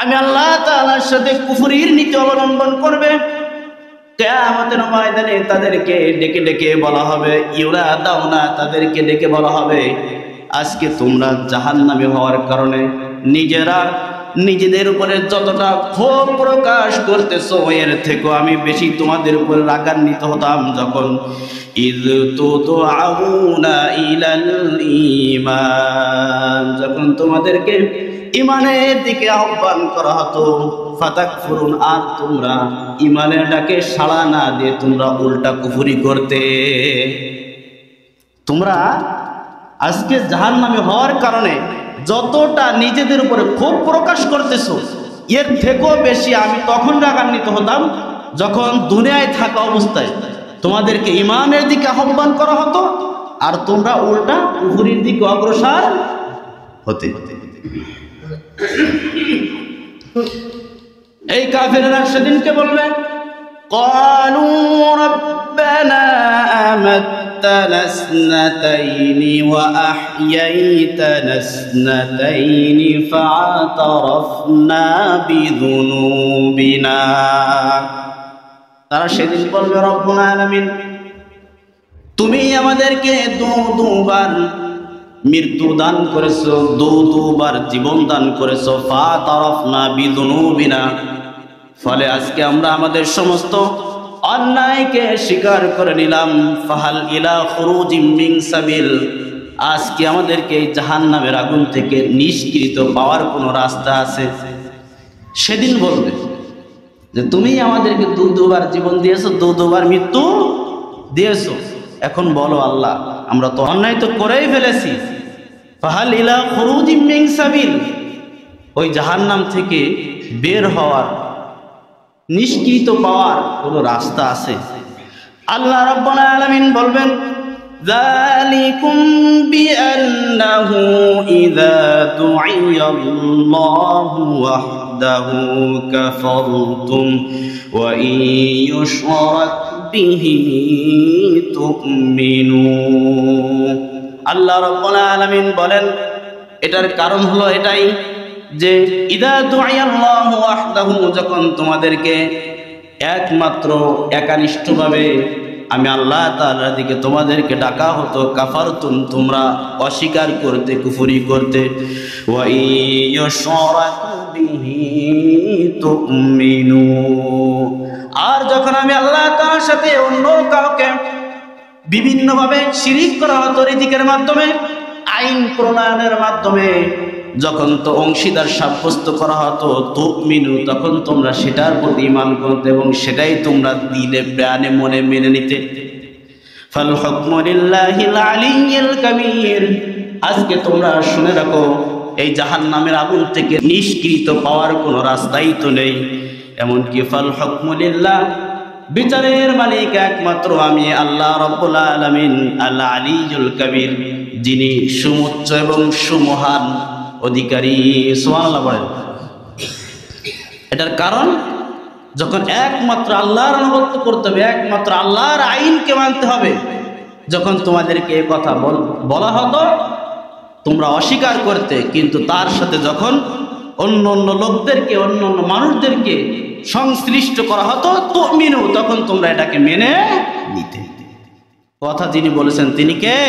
আমি আল্লাহ তাআলার সাথে কুফরির নীতি অবলম্বন করবে, কিয়ামতের ময়দানে তাদেরকে ডেকে ডেকে বলা হবে, ইউরাদাউনা, তাদেরকে ডেকে বলা হবে, আজকে তোমরা জাহান্নামী হওয়ার কারণে নিজেদের উপরে যতটা ক্ষোভ প্রকাশ করতেছো, এর থেকে আমি বেশি তোমাদের উপরে রাগান্বিত হতাম যখন ইয তুদআউনা ইলাল ঈমান, যখন তোমাদেরকে ঈমানের দিকে আহ্বান করা হতো, ফাতাকফুরুন, আর তোমরা ঈমানের ডাকে সাড়া না দিয়ে তোমরা উল্টা কুফরি করতে। তোমরা আজকে জাহান্নামী হওয়ার কারণে যতটা নিজেদের উপরে ক্ষোভ প্রকাশ করতেছো, এর থেকেও বেশি আমি তখন রাগান্বিত হতাম যখন দুনিয়ায় থাকা অবস্থায় তোমাদেরকে ঈমানের দিকে আহ্বান করা হতো আর তোমরা উল্টা কুফরির দিকে অগ্রসর হতে। এই কাফেররা সেদিনকে বলবে, ক্বালু রাব্বানা আমাত্তানা ইসনাতাইনি ওয়া আহইয়াইতানা ইসনাতাইনি ফাআতারাফনা বিযুনুবিনা। তারা সেদিন বলবে, রব্বুল আলামিন, তুমি আমাদেরকে দুবার মৃত্যু দান করেছো, দুবার জীবন দান করেছো, ফাতারাফনা বিযুনুবিনা, ফলে আজকে আমরা আমাদের সমস্ত অন্যায়কে স্বীকার করে নিলাম। ফাহাল ইলা খুরুজিম মিন সাবিল, আজকে আমাদেরকে এই জাহান্নামের আগুন থেকে নিষ্কৃত পাওয়ার কোনো রাস্তা আছে? সেদিন বলবে যে তুমি আমাদেরকে দুবার জীবন দিয়েছো, দুবার মৃত্যু দিয়েছো, এখন বলো আল্লাহ, আমরা তো অন্যায় তো করেই ফেলেছি, ফাহাল ইলা খুরুজিম মিন সাবিল, ওই জাহান্নাম থেকে বের হওয়ার, নিষ্কৃত পাওয়ার কোনো রাস্তা আছে? আল্লাহ রাব্বুল আলামিন বলবেন, যালিকুম বিআন্নাহু ইযা দু'িয়াল্লাহু ওয়াহদাহু কাফারতুম ওয়া ইন ইউশরাক বিহি তু'মিনু। আল্লাহ রাব্বুল আলামিন বলেন, এটার কারণ হলো এটাই যে ইযা দু'িয়াল্লাহু ওয়াহদাহু, যখন তোমাদেরকে একমাত্র একানিষ্ঠভাবে আমি আল্লাহ তাআলার দিকে তোমাদেরকে ডাকা হতো, কাফারতুম, তোমরা অস্বীকার করতে, কুফরি করতে, ওয়া ইয়ুশরাক বিহি তু'মিনু, আর যখন আমি আল্লাহ তাআলার সাথে অন্য কাউকে বিভিন্নভাবে শিরিক করা হতো, রিজিকের মাধ্যমে, আইন প্রণয়নের মাধ্যমে, যখন তো অংশীদার সাব্যস্ত করা হতো, তু'মিনু, তখন তোমরা সেটার প্রতি ঈমান করতে এবং সেটাই তোমরা দিলে প্রাণে মনে মেনে নিতে। ফাল হুকমু লিল্লাহিল আলিয়্যিল কাবীর, আজকে তোমরা শুনে রাখো, এই জাহান্নামের আগুন থেকে নিষ্কৃত পাওয়ার কোনো রাস্তাই তো নেই। এমনকি ফাল হুকমু লিল্লাহ, বিচারের মালিক একমাত্র আমি আল্লাহ রাব্বুল আলামিন, আল আলিয়্যুল কাবীর, যিনি সুউচ্চ এবং সুমহান অধিকারী। সুবহানাল্লাহ বলেন। এটার কারণ, যখন একমাত্র আল্লাহর আনুগত্য করতে হবে, একমাত্র আল্লাহর আইনকে মানতে হবে, যখন তোমাদেরকে এই কথা বলা হতো তোমরা অস্বীকার করতে, কিন্তু তার সাথে যখন অন্য অন্য লোকদেরকে, অন্য অন্য মানুষদেরকে সংশ্লিষ্ট করা হতো, তু'মিনু, তখন তোমরা এটাকে মেনে নিতে। কথা যিনি বলেছেন তিনি কে?